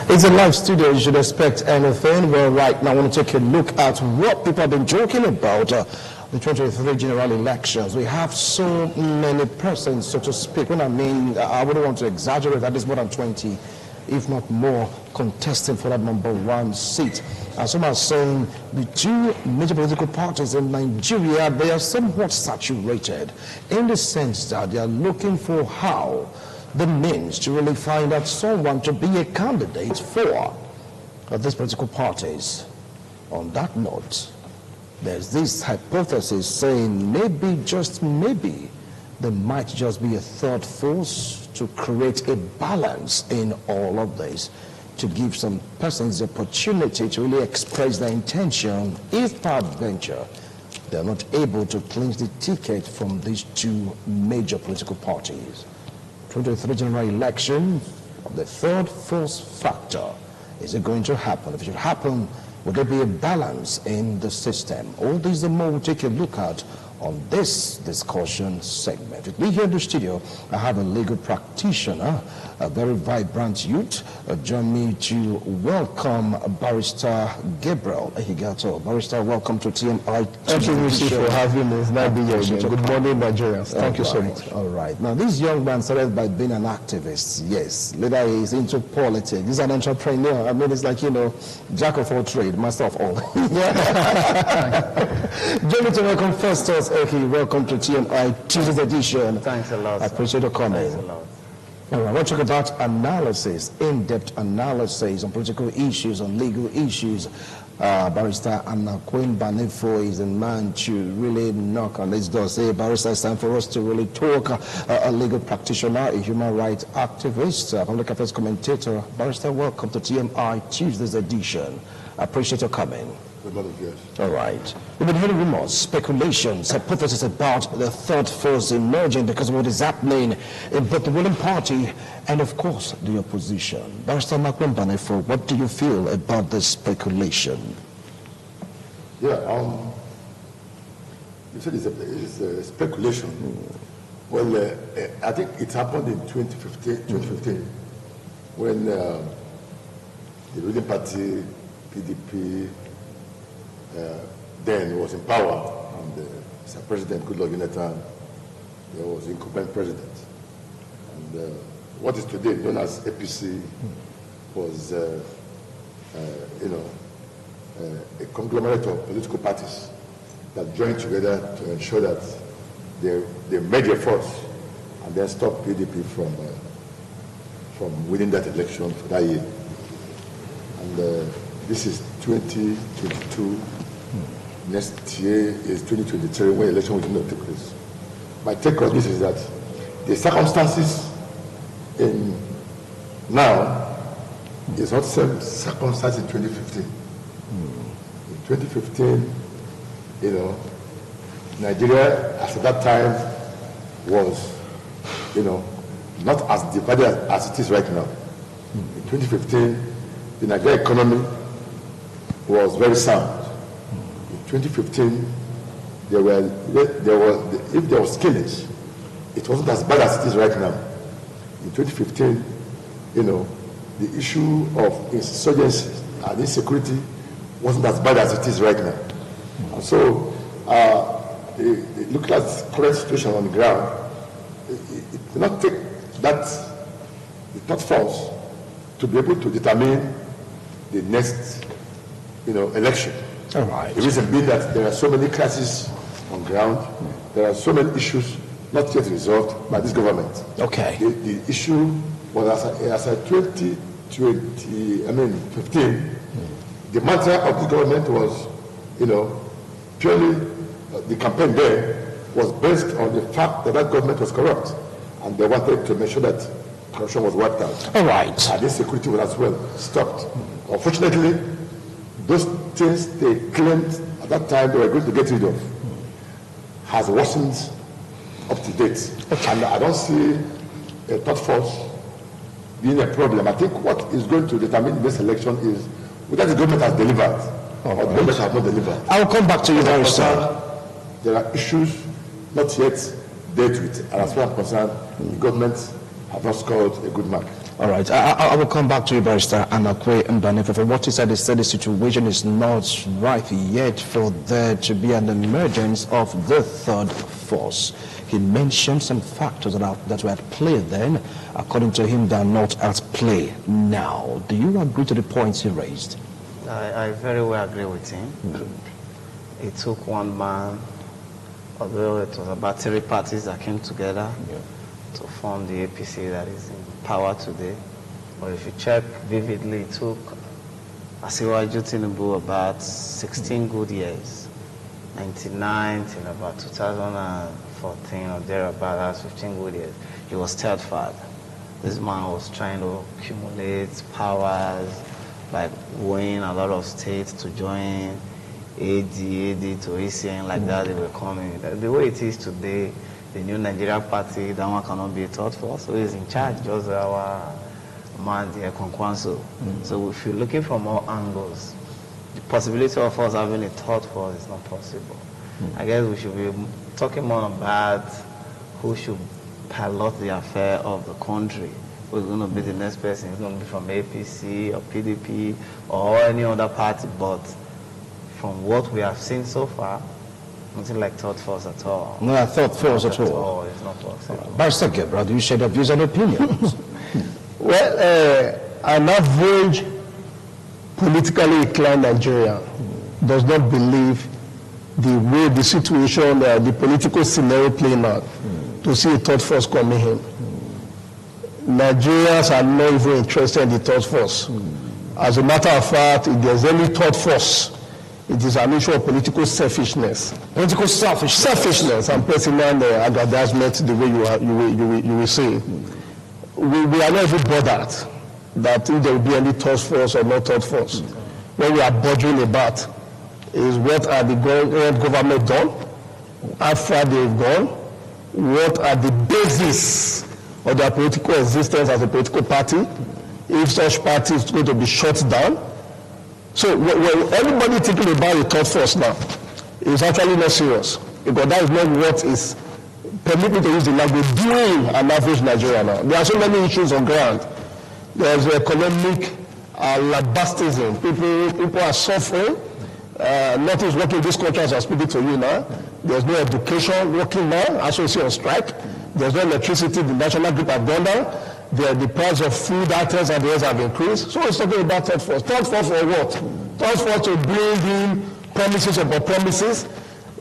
It's a live studio. You should expect anything. Well, right now, I want to take a look at what people have been joking about the 2023 general elections. We have so many persons, so to speak. When I mean, I wouldn't want to exaggerate, that is more than 20, if not more, contesting for that #1 seat. And some are saying the two major political parties in Nigeria, they are somewhat saturated in the sense that they are looking for how the means to really find out someone to be a candidate for these political parties. On that note, there's this hypothesis saying maybe, just maybe, there might just be a third force to create a balance in all of this, to give some persons the opportunity to really express their intention if peradventure they're not able to clinch the ticket from these two major political parties. 2023 general election, the third force factor. Is it going to happen? If it should happen, would there be a balance in the system? All these and more we'll take a look at on this discussion segment. With me here in the studio, I have a legal practitioner, a very vibrant youth. Join me to welcome Barrister Gabriel Ehigato. Barrister, welcome to TMI. Thank you, Rishi, for having me. It's nice to be here. Good morning, Nigerians. Thank you so much. All right. Now, this young man started by being an activist. Yes. Later, he's into politics. He's an entrepreneur. I mean, it's like, you know, jack of all trade, master of all. Join me to welcome first to us, Eki. Welcome to TMI Tuesday's edition. Thanks a lot. I appreciate your comment. Thanks a lot. All right, I want to talk about analysis, in-depth analysis on political issues, on legal issues. Barrister Queen Banefo is a man to really knock on this door. Say, Barrister, it's time for us to really talk. A legal practitioner, a human rights activist, public affairs commentator. Barrister, welcome to TMI Tuesday's edition. I appreciate your coming. Good morning, yes. All right. We've been hearing rumors, speculations, hypotheses about the third force emerging because of what is happening in both the ruling party and, of course, the opposition. Barrister Queen Banefo, what do you feel about this speculation? Yeah, you said it's a speculation. Well, I think it happened in 2015 when the ruling party, PDP, then was in power, and Mr. President Goodluck Jonathan was incumbent president. And what is today known as APC was, a conglomerate of political parties that joined together to ensure that they made their force and then stop PDP from winning that election for that year. And this is 2022. Next year is 2023, when election will not take place. My take on this is that the circumstances in now is not the same circumstance in 2015. In 2015, Nigeria at that time was, not as divided as it is right now. In 2015, the Nigerian economy was very sound. In 2015, if there was killings, it wasn't as bad as it is right now. In 2015, the issue of insurgency and insecurity wasn't as bad as it is right now. And so, look at the current situation on the ground. It will not take that, it's not false to be able to determine the next, election. All right. The reason being that there are so many crises on ground, there are so many issues not yet resolved by this government. Okay. The issue was as a 2015, the mantra of the government was, purely the campaign there was based on the fact that government was corrupt, and they wanted to make sure that corruption was wiped out. All right. And insecurity was as well stopped. Unfortunately, those things they claimed at that time they were going to get rid of has worsened up to date. Okay. And I don't see a third force being a problem. I think what is going to determine this election is whether the government has delivered or the government has not delivered. I will come back to you very soon. There are issues not yet dealt with, and as far as I'm concerned, the government have not scored a good mark. All right, I will come back to you, Barrister Anakwe Mbanefe. For what he said the situation is not right yet for there to be an emergence of the third force. He mentioned some factors that were at play then. According to him, they are not at play now. Do you agree to the points he raised? I very well agree with him. It took one man, although it was about 3 parties that came together to form the APC that is in power today. But if you check vividly, it took Asiwaju Tinubu about 16 good years. 99 till about 2014 or thereabout, that's 15 good years. He was steadfast. This man was trying to accumulate powers by wooing a lot of states to join AD to ACN like that. They were coming. The way it is today, the new Nigeria party, that one cannot be a third force. So he's in charge, just our man, the Kwankwanso. So if you're looking from all angles, the possibility of us having a third force is not possible. I guess we should be talking more about who should pilot the affair of the country. Who's going to be the next person? It's going to be from APC or PDP or any other party. But from what we have seen so far, nothing like third force at all. No, third force at all. It's not possible. Barrister Gabriel, do you share your views and opinions? Well, an average politically inclined Nigerian does not believe the way the situation, the political scenario playing out, to see a third force coming in. Nigerians are not even interested in the third force. As a matter of fact, if there's any third force, it is an issue of political selfishness. Political selfishness and personal aggrandizement, the way you will say. We are not even bothered that if there will be any third force or not third force. What we are bothering about is what are the government done, how far they've gone, what are the basis of their political existence as a political party, if such party is going to be shut down. So when everybody thinking about the third force now is actually not serious, because that is not what is, permit me to use the language, doing an average Nigeria now. There are so many issues on ground. There's economic labastism. People are suffering. Nothing is working in this country as I'm speaking to you now. There's no education working now, as we see on strike. There's no electricity, the national grid have gone down. The price of food items and the others have increased. So it's talking about third force. Third force for what? Third force to bring in promises upon promises.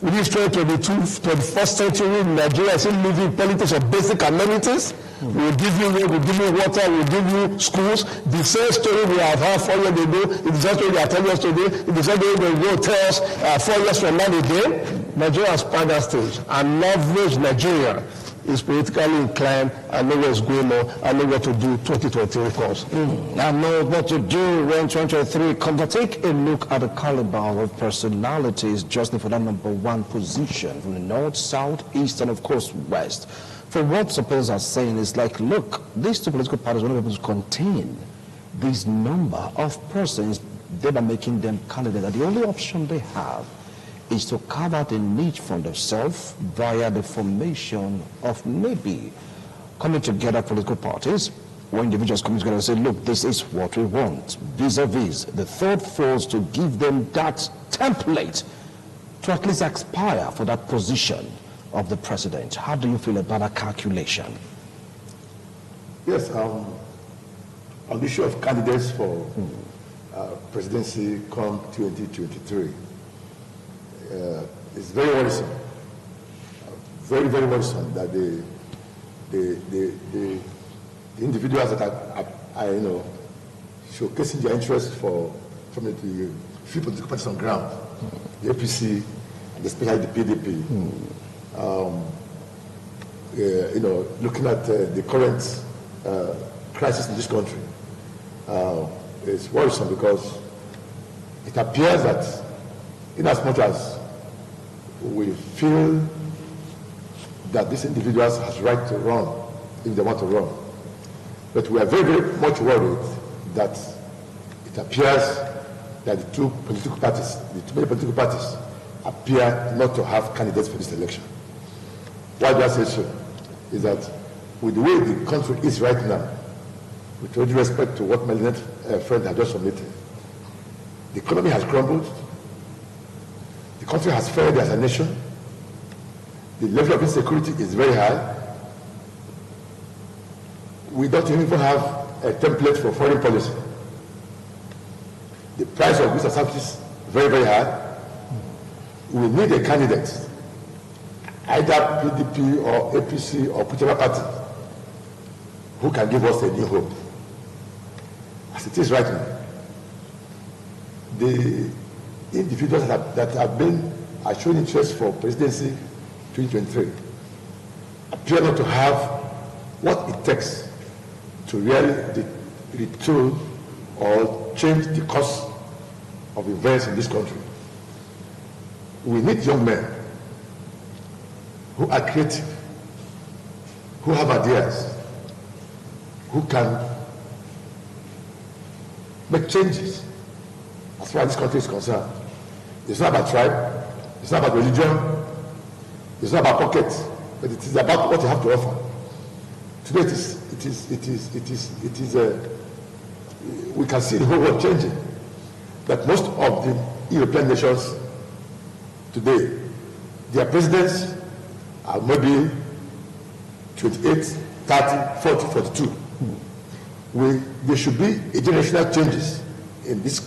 We live straight to the 21st century. Nigeria is still living politics of basic amenities. We'll give you road, we'll give you water, we'll give you schools. The same story we have had 4 years ago, it's the same story they are telling us today, it's the same story they will tell us 4 years from now again. Nigeria has passed that stage. An average Nigerian is politically inclined and know what's going on and know what to do 2023 comes. I know what to do when 2023 comes. To take a look at the caliber of personalities just for that #1 position from the north, south, east, and of course west. For what supporters are saying is like, look, these two political parties will not be able to contain this number of persons, thereby making them candidates. The only option they have is to carve out a niche for themselves via the formation of maybe coming together political parties, where individuals come together and say, look, this is what we want, vis-a-vis the third force, to give them that template to at least aspire for that position of the president. How do you feel about that calculation? Yes, on the issue of candidates for presidency come 2023, it's very worrisome, very, very worrisome that the individuals that are showcasing their interest from the few political parties on ground, the APC, and especially the PDP, looking at the current crisis in this country, it's worrisome because it appears that in as much as we feel that these individuals has right to run if they want to run, but we are very, very much worried that it appears that the two many political parties appear not to have candidates for this election. Why do I say so? Is that with the way the country is right now, with all due respect to what my learned friend had just submitted, the economy has crumbled, the country has failed as a nation, the level of insecurity is very high. We don't even have a template for foreign policy. The price of goods and services very, very high. We need a candidate, either PDP or APC or whichever party, who can give us a new hope. As it is right now, the individuals that have been showing interest for presidency 2023 appear not to have what it takes to really retool or change the course of events in this country. We need young men who are creative, who have ideas, who can make changes as far as this country is concerned. It's not about tribe, it's not about religion, it's not about pockets, but it is about what you have to offer. Today we can see the whole world changing. That most of the European nations today, their presidents are maybe 28, 30, 40, 42. There should be generational changes in this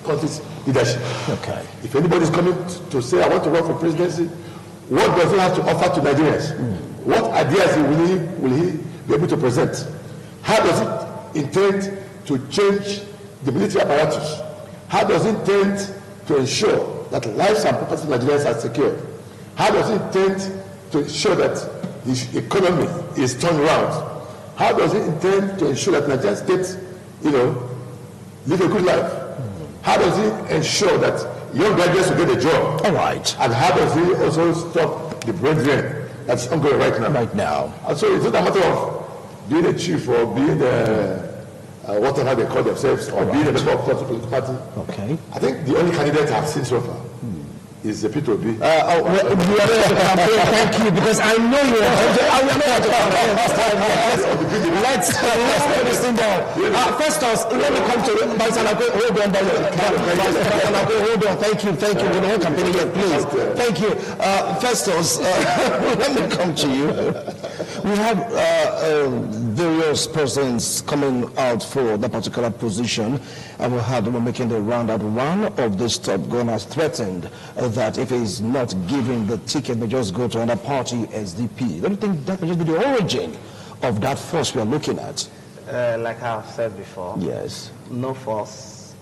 country's leadership. Okay. If anybody is coming to say, I want to run for presidency, what does he have to offer to Nigerians? What ideas will he be able to present? How does it intend to change the military apparatus? How does it intend to ensure that lives and property of Nigerians are secure? How does it intend to ensure that the economy is turned around? How does it intend to ensure that Nigerian states, live a good life? How does it ensure that young graduates will get a job? All right. And how does it also stop the brain drain that's ongoing right now? Right now. And so it's not a matter of being a chief or being whatever they call themselves, or being a member of the political party. Okay. I think the only candidate I've seen so far is the Peter Obi. We are ready to campaign. Thank you, because I know you are. I will not to campaign. Let's put this thing down. First off, let me come to hold on. Hold on. Thank you. We're not campaigning yet, please. Thank you. Festus, let me come to you. We have various persons coming out for that particular position, and we had them making the round that one of the top gunners threatened that if he's not given the ticket, they just go to another party, SDP. Don't you think that may just be the origin of that force we are looking at? Like I've said before, yes. No force,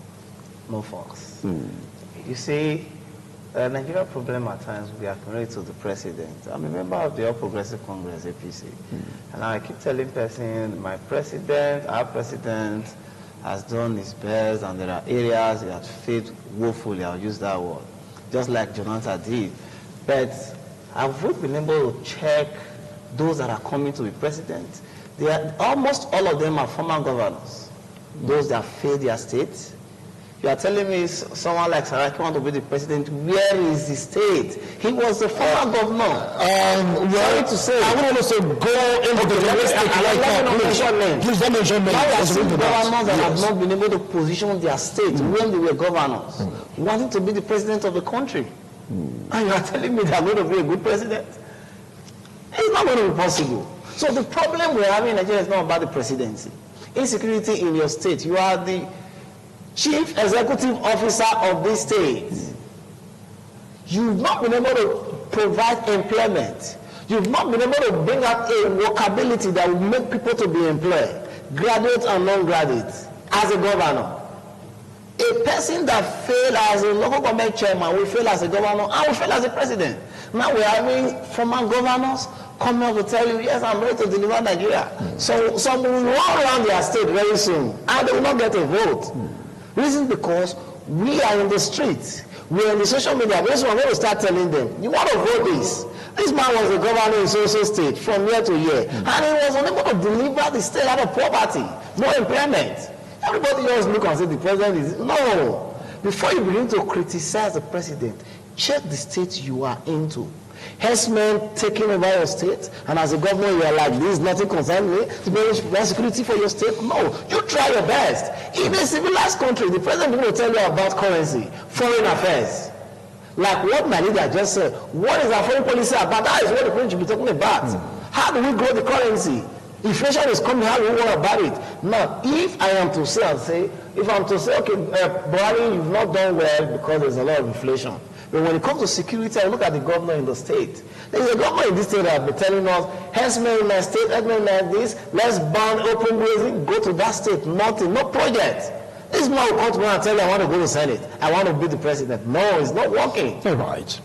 no force. You see, Nigeria problem at times we accumulate to the president. I'm a member of the All Progressive Congress, APC. And I keep telling person, our president has done his best, and there are areas he has failed woefully, I'll use that word, just like Jonathan did. But have we been able to check those that are coming to be president? Almost all of them are former governors, those that failed their state. You are telling me someone like Saraki want to be the president. Where is the state? He was a former governor. Sorry to say. I want to also go into the realistic right now. Please don't mention names. Now we are seeing governors that have not been able to position their state when they were governors, wanting to be the president of the country. And you are telling me they are going to be a good president? It's not going to be possible. So the problem we're having in Nigeria is not about the presidency. Insecurity in your state. You are the chief executive officer of this state. You've not been able to provide employment. You've not been able to bring out a workability that will make people to be employed, graduates and non-graduates, as a governor. A person that failed as a local government chairman will fail as a governor and will fail as a president. Now we're having former governors coming up to tell you, yes, I'm ready to deliver Nigeria. So some will run around their state very soon and they will not get a vote. Reason because we are in the streets, we are in the social media. We're going to start telling them, you want to vote this. This man was a governor in social state from year to year, and he was unable to deliver the state out of poverty, no employment. Everybody just look and say the president is no. Before you begin to criticize the president, check the state you are into. Herdsmen taking over your state, and as a governor, you are like, this nothing concerns me, to be security for your state. No, you try your best. In a civilized country, the president will tell you about currency, foreign affairs. Like what my leader just said, what is our foreign policy about? That is what the president should be talking about. How do we grow the currency? Inflation is coming, how do we worry about it? Now, if I am to say, okay, Buhari, you've not done well because there's a lot of inflation. But when it comes to security, I look at the governor in the state. There's a governor in this state that has been telling us, herdsmen in my state, herdsmen like this, let's ban open grazing, go to that state, nothing, no project. This man will come to me and tell you, I want to go to Senate, I want to be the president. No, it's not working. All right.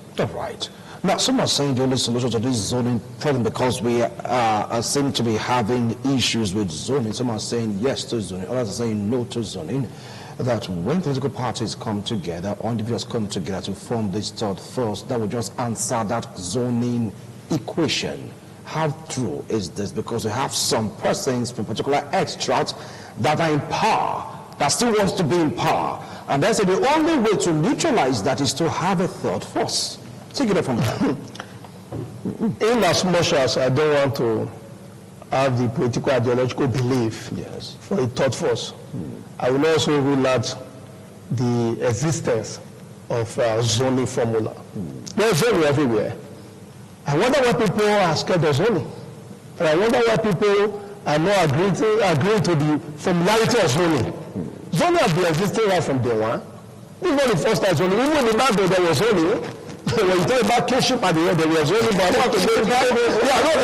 Now, some are saying the only solution to this zoning problem because we seem to be having issues with zoning. Some are saying yes to zoning, others are saying no to zoning. That when political parties come together, or individuals come together to form this third force, that will just answer that zoning equation. How true is this? Because we have some persons from particular extracts that are in power, that still wants to be in power. And they say the only way to neutralize that is to have a third force. Take it up from there. In as much as I don't want to have the political ideological belief for a third force, I will also rule out the existence of zoning formula. There's zoning everywhere. I wonder why people are scared of zoning. And I wonder why people are not agreeing to the formularity of zoning. Zoning has been existing right from day one. This is not the first time zoning. Even in the Bible there was zoning. When you talk about kinship at the end, there was zoning, but I want to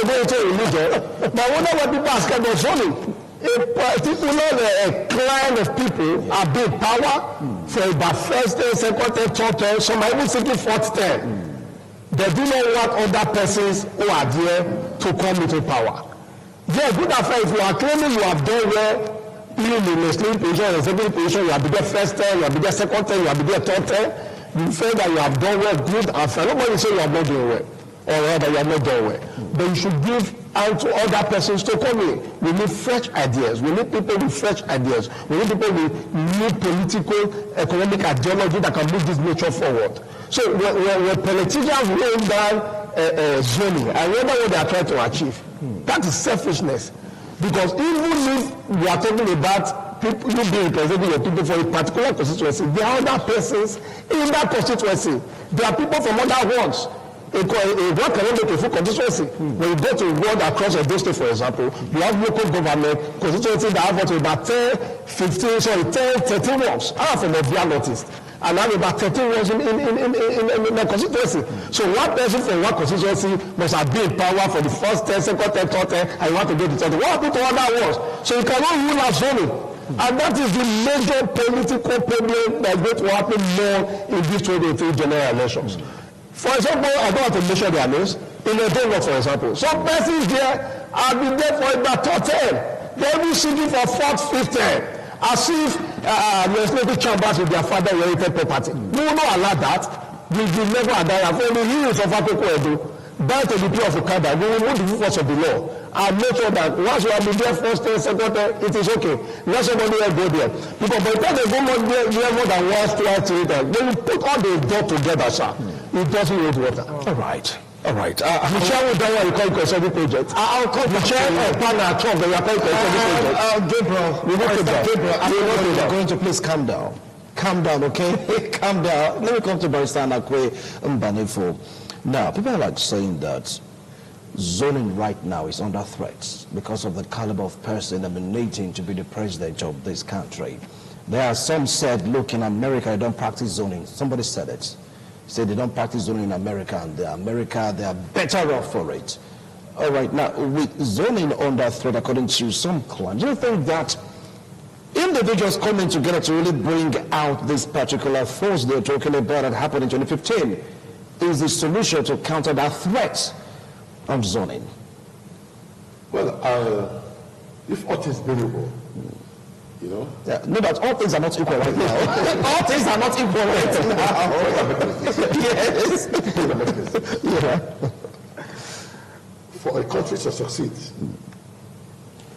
go into religion. But I wonder why people are scared of zoning. A particular client of people are being power for about first term, second term, third term, some are even thinking fourth term. They do not want other persons who are there to come into power. Yeah, good affair, if you are claiming you have done well, being in a sleeping position, in a second position, you have been there first term, you have been there second term, you have been there third term, you feel that you have done well, good and fair. Nobody say you have not done well, or rather you have not done well. But you should give out to other persons to come in. We need fresh ideas. We need people with fresh ideas. We need people with new political, economic ideology that can move this nation forward. So when politicians roll down zoning, I wonder what they are trying to achieve. That is selfishness. Because even if we are talking about people you being representing your people for a particular constituency, there are other persons in that constituency. There are people from other wards. One cannot make a full constituency. When you go to a ward across a district, for example, you have local government constituency that have about 13 wards. I have from the noticed. And I have about 13 wards in the constituency. So one person from one constituency must have been in power for the first 10, second 10, third 10, and you want to go to 30. What happened to other wards? So you cannot rule out zoning. And that is the major political problem that is going to happen more in these 2023 general elections. For example, I don't have to mention their names. In the Denver, for example, some persons there have been there for about 10. They will be sitting for 4th, 5th term, as if legislative chambers with their father inherited property. We will not allow that. We will never allow that. For the hills of Akoko Edo, down to the P of Okada, we will move the force of the law and make sure that once you have been there first term, second term, it is okay. Let somebody else go there. Because by the time they go more than once, twice, 3 times, they will put all the dots together, sir. It doesn't hold water. All right. Michelle will tell you call Kosebi project. I'll call Michelle partner Trump, but you are calling Kosebi project. Gabriel, I'm going to please calm down. Calm down, okay? Calm down. Let me come to Barrister Anakwe Mbanefo. Now, people are like saying that zoning right now is under threat because of the caliber of person emanating to be the president of this country. There are some said, look, in America, they don't practice zoning. Somebody said it. Say they don't practice zoning in America, and they are better off for it. All right, now, with zoning under threat, according to some claims, do you think that individuals coming together to really bring out this particular force they're talking about that happened in 2015 is the solution to counter that threat of zoning? Well, if all things very well, you know. Yeah, no, but all things are not equal right now. All things are not equal right now. Yes. Yeah. For a country to succeed,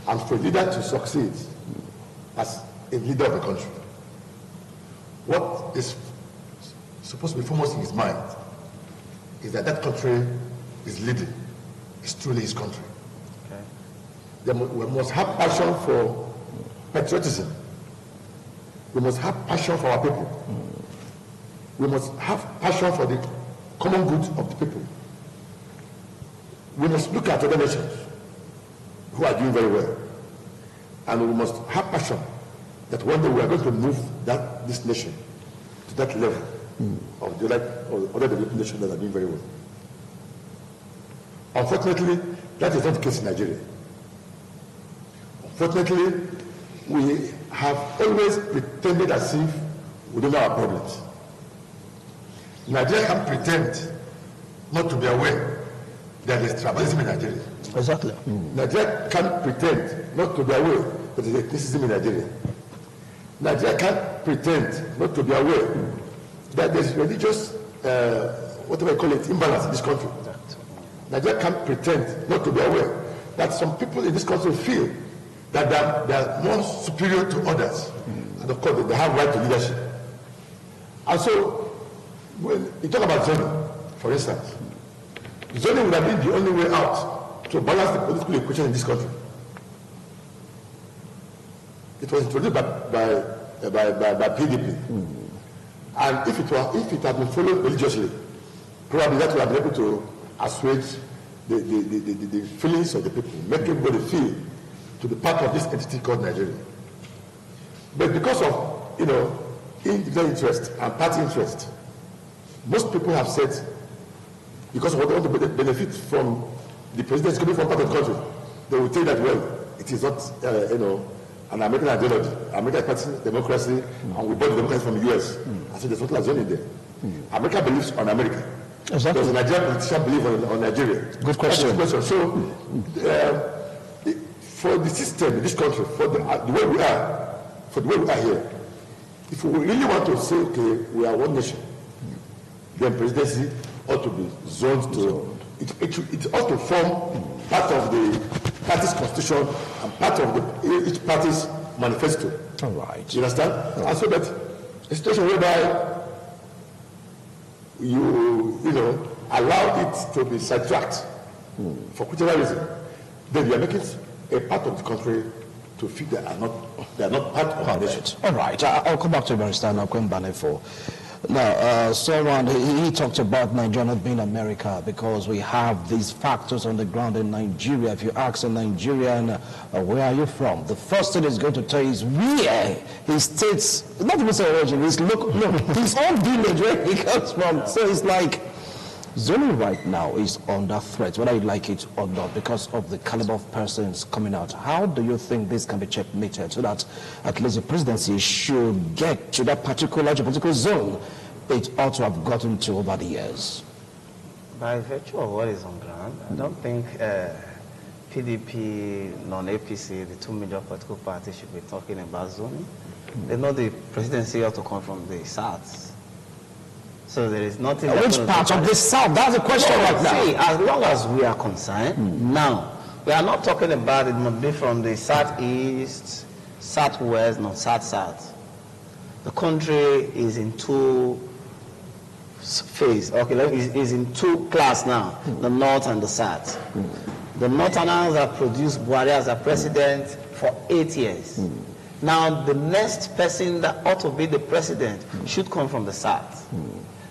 and for a leader to succeed as a leader of a country, what is supposed to be foremost in his mind is that that country is leading is truly his country. Okay. We must have passion for patriotism. We must have passion for our people. We must have passion for the common good of the people. We must look at other nations who are doing very well. And we must have passion that one day we are going to move this nation to that level of the other developing nations that are doing very well. Unfortunately, that is not the case in Nigeria. Unfortunately, we have always pretended as if we don't know our problems. Nigeria can pretend not to be aware that there is tribalism in Nigeria. Exactly. Nigeria can pretend not to be aware that there is ethnicism in Nigeria. Nigeria can pretend not to be aware that there is religious, whatever you call it, imbalance in this country. Nigeria can pretend not to be aware that some people in this country feel that they are more superior to others. And of course, they have right to leadership. And so, when you talk about zoning, for instance, zoning would have been the only way out to balance the political equation in this country. It was introduced by PDP. And if it had been followed religiously, probably that would have been able to assuage the feelings of the people, make everybody feel to be part of this entity called Nigeria. But because of, individual interest and party interest, most people have said, because of what they want to benefit from the presidency coming from part of the country, they will tell that, well, it is not, an American ideology. America is practicing democracy, and we bought the democracy from the US. I said, there's not a zone in there. America believes on America. Exactly. Does a Nigerian politician believe on Nigeria? Good question. So, for the system in this country, for the way we are, here, if we really want to say, okay, we are one nation, then presidency ought to be zoned to, it ought to form part of the party's constitution and part of each party's manifesto. All right. You understand? Right. And so that a situation whereby you allow it to be sidetracked for whichever reason, then you are making a part of the country to feel they are not part of our nation. All right. I'll come back to Barrister Banefo. Now, someone, he talked about Nigeria not being America because we have these factors on the ground in Nigeria. If you ask a Nigerian, where are you from? The first thing he's going to tell you is where his states, not even say origin, his own village where he comes from. So it's like, zoning right now is under threat, whether you like it or not, because of the caliber of persons coming out. How do you think this can be checkmated so that at least the presidency should get to that particular geopolitical zone it ought to have gotten to over the years? By virtue of what is on ground, I don't think PDP, non-APC, the two major political parties should be talking about zoning. They know the presidency ought to come from the South. So there is nothing. Which part of the South? That's the question right now. See, as long as we are concerned, now, we are not talking about it must be from the Southeast, Southwest, no, South-South. The country is in two phases. Okay, is in two classes now, the North and the South. The Northerners have produced Buhari as a president for 8 years. Now, the next person that ought to be the president should come from the South.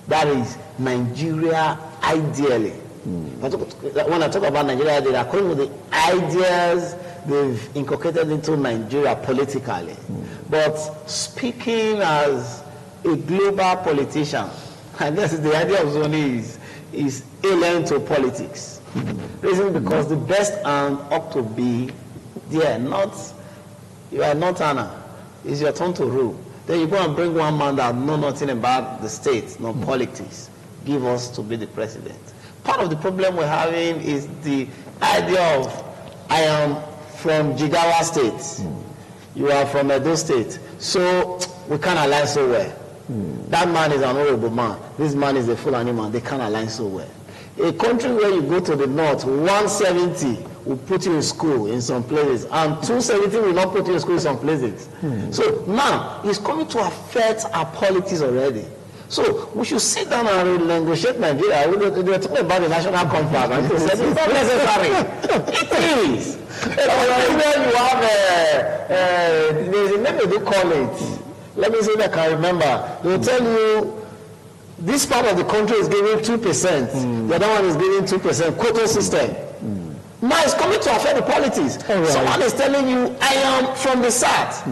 That is Nigeria ideally. When I talk about Nigeria, they are calling with the ideas they've inculcated into Nigeria politically. But speaking as a global politician, I guess the idea of zoning is alien to politics. Reason because the best hand ought to be there, you are not Anna. It's your turn to rule. Then you go and bring one man that knows nothing about the state, no politics, give us to be the president. Part of the problem we're having is the idea of, I am from Jigawa State, you are from Edo State, so we can't align so well. That man is an honorable man, this man is a Fulani man, they can't align so well. A country where you go to the north, 170 will put you in school in some places, and 270 will not put you in school in some places. So now, it's coming to affect our politics already. So we should sit down and renegotiate Nigeria. They're talking about the national compact, and they said it's not necessary. It is. When you have there's a name they do call it. Let me see if I can remember. They will tell you this part of the country is giving 2%. The other one is giving 2%. Quota system. Now it's coming to affect the politics. Right. Someone is telling you, I am from the South. A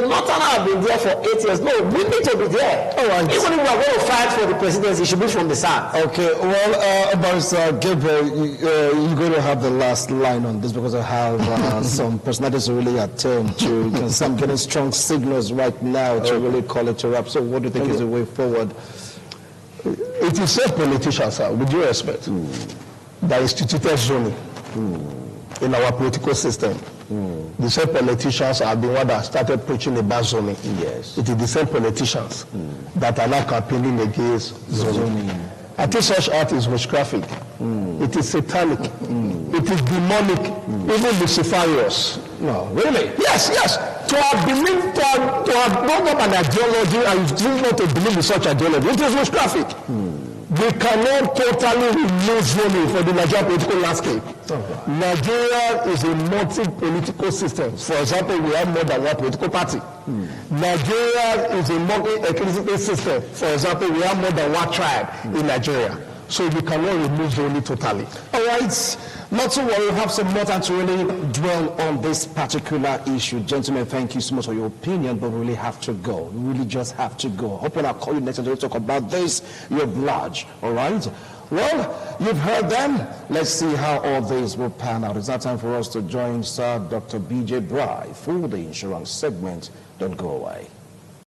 Northerner have been there for 8 years. No, we need to be there. Right. Even if we are going to fight for the presidency, it should be from the South. Okay, well, Barrister Gabriel, you're going to have the last line on this because I have some personalities to really attend to. Because I'm getting strong signals right now to really call it a wrap. So what do you think is the way forward? It is a politician, sir, with due respect, that instituted zoning in our political system. The same politicians are the ones that started preaching about zoning. Yes. It is the same politicians that are now campaigning against zoning. I think such act is witchcraftic. It is satanic. It is demonic, even luciferious. No, really? Yes. To have believed, to have brought up an ideology and you choose not to believe in such ideology, it is witchcraftic. We cannot totally remove zoning for the Nigerian political landscape. Nigeria is a multi-political system. For example, we have more than one political party. Nigeria is a multi-ethnic system. For example, we have more than one tribe in Nigeria. So we cannot remove zoning totally. All right. Not to worry, we have some more time to really dwell on this particular issue. Gentlemen, thank you so much for your opinion, but we really have to go. We really just have to go. Hoping I'll call you next time to talk about this. You're obliged, all right? Well, you've heard them. Let's see how all this will pan out. It's now time for us to join Sir Dr. B.J. Bry for the insurance segment. Don't go away.